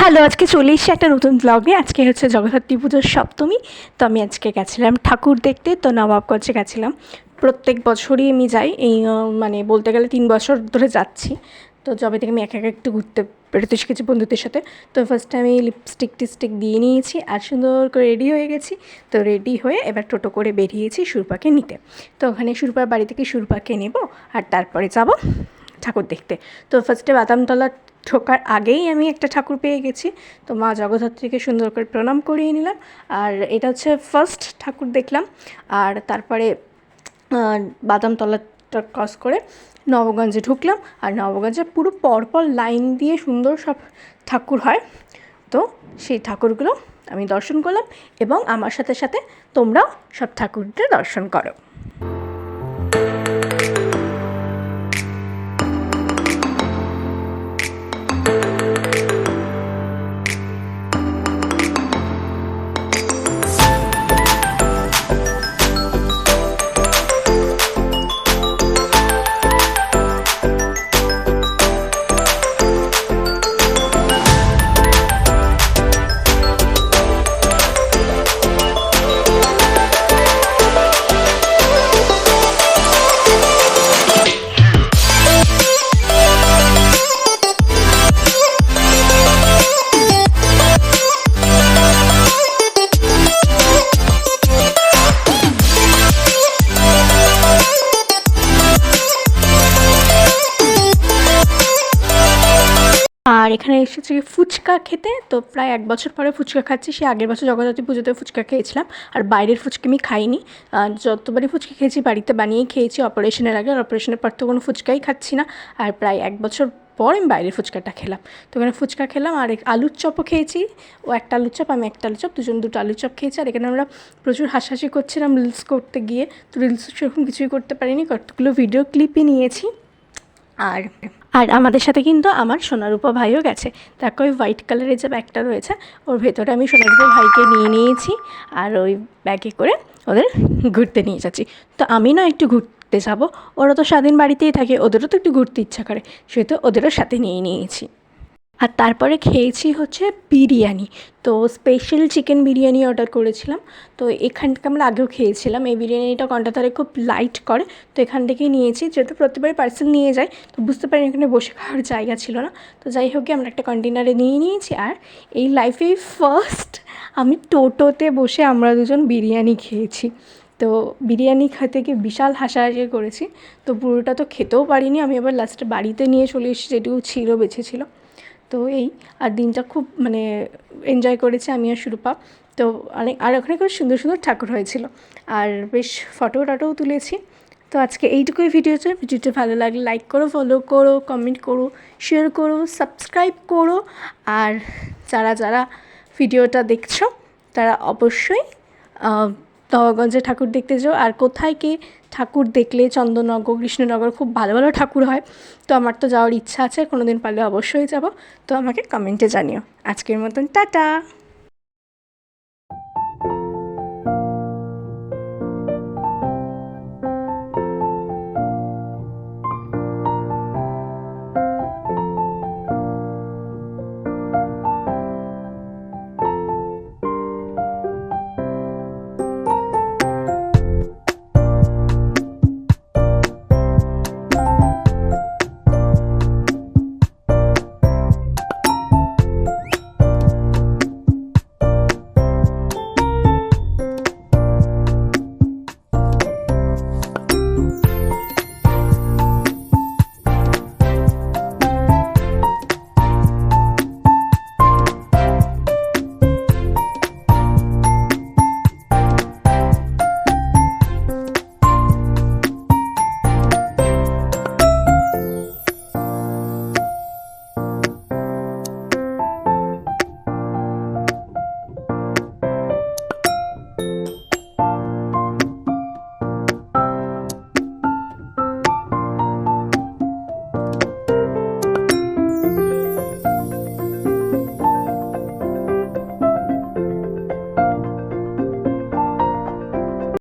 Hello, আজকে চলে এসেছি একটা নতুন ব্লগে। আজকে হচ্ছে জগদ্ধাত্রী পুজোর সপ্তমী। তো আমি আজকে গেছিলাম ঠাকুর দেখতে। তো নবাবগঞ্জে গেছিলাম। প্রত্যেক বছরই আমি যাই, এই মানে বলতে গেলে 3 বছর ধরে যাচ্ছি। তো যবে থেকে আমি একা একা একটু ঘুরতে বেরোতে শিখেছি বন্ধুদের সাথে। তো ফার্স্টে আমি লিপস্টিক টিস্টিক দিয়ে নিয়েছি আর সুন্দর করে রেডি হয়ে গেছি। তো রেডি হয়ে এবার টোটো করে বেরিয়েছি সুরপাকে নিতে। তো ওখানে সুরপার বাড়ি থেকে সুরপাকে নেব আর তারপরে যাব ঠাকুর দেখতে। তো ফার্স্টে বাদামতলা ঢোকার আগেই আমি একটা ঠাকুর পেয়ে গেছি। তো মা জগদ্ধাত্রীকে সুন্দর করে প্রণাম করিয়ে নিলাম। আর এটা হচ্ছে ফার্স্ট ঠাকুর দেখলাম। আর তারপরে বাদামতলাটা ক্রস করে নবগঞ্জে ঢুকলাম। আর নবগঞ্জে পুরো পরপর লাইন দিয়ে সুন্দর সব ঠাকুর হয়। তো সেই ঠাকুরগুলো আমি দর্শন করলাম এবং আমার সাথে সাথে তোমরাও সব ঠাকুরদের দর্শন করো। আর এখানে এসেছি ফুচকা খেতে। তো প্রায় 1 বছর পরে ফুচকা খাচ্ছি। সে আগের বছর জগদ্ধাত্রী পুজোতে ফুচকা খেয়েছিলাম। আর বাইরের ফুচকা আমি খাইনি। যতবারই ফুচকা খেয়েছি বাড়িতে বানিয়েই খেয়েছি অপারেশনের আগে। আর অপারেশনের পর তো কোনো ফুচকাই খাচ্ছি না। আর প্রায় 1 বছর পর আমি বাইরের ফুচকাটা খেলাম। তো ওখানে ফুচকা খেলাম আর আলুর চপও খেয়েছি। ও একটা আলুর চপ, আমি একটা আলুর চপ, দুটো আলুর চপ খেয়েছি। আর এখানে আমরা প্রচুর হাসাহাসি করছিলাম রিলস করতে গিয়ে। তো রিলস সেরকম কিছুই করতে পারিনি, কতগুলো ভিডিও ক্লিপই নিয়েছি। আর আর আমাদের সাথে কিন্তু আমার সোনারূপা ভাইও গেছে। দেখো ওই হোয়াইট কালারের যে ব্যাগটা রয়েছে ওর ভেতরে আমি সোনারূপা ভাইকে নিয়ে নিয়েছি। আর ওই ব্যাগে করে ওদের ঘুরতে নিয়ে যাচ্ছি। তো আমি না একটু ঘুরতে যাব, ওরা তো সারাদিন বাড়িতেই থাকে, ওদেরও তো একটু ঘুরতে ইচ্ছা করে, সেহেতু ওদেরও সাথে নিয়ে নিয়েছি। আর তারপরে খেয়েছি হচ্ছে বিরিয়ানি। তো স্পেশাল চিকেন বিরিয়ানি অর্ডার করেছিলাম। তো এখান থেকে আমরা আগেও খেয়েছিলাম। এই বিরিয়ানিটা কন্টাধারে খুব লাইট করে, তো এখান থেকেই নিয়েছি। যেহেতু প্রত্যেকবারই পার্সেল নিয়ে যাই, তো বুঝতে পারি এখানে বসে খাওয়ার জায়গা ছিল না। তো যাই হোক আমরা একটা কন্টেনারে নিয়ে নিয়েছি। আর এই লাইফেই ফার্স্ট আমি টোটোতে বসে আমরা দুজন বিরিয়ানি খেয়েছি। তো বিরিয়ানি খেতে গিয়ে বিশাল হাসাহাসি করেছি। তো পুরোটা তো খেতেও পারিনি, আমি আবার লাস্টে বাড়িতে নিয়ে চলে এসেছি যেটুকু ছিল বেঁচে ছিল। তো এই আর দিনটা খুব মানে এনজয় করেছি আমি আর সুরূপা। তো আর ওখানে খুব সুন্দর সুন্দর ঠাকুর হয়েছিল আর বেশ ফটো টটোও তুলেছি। তো আজকে এইটুকুই ভিডিওটা ভালো লাগলে লাইক করো, ফলো করো, কমেন্ট করো, শেয়ার করো, সাবস্ক্রাইব করো। আর যারা যারা ভিডিওটা দেখছো তারা অবশ্যই নবাবগঞ্জে ঠাকুর দেখতে যাও। আর কোথায় কে ঠাকুর দেখলে চন্দননগর, কৃষ্ণনগর খুব ভালো ভালো ঠাকুর হয়। তো আমার তো যাওয়ার ইচ্ছা আছে, কোনো দিন পারলে অবশ্যই যাব। তো আমাকে কমেন্টে জানিও। আজকের মতন টাটা।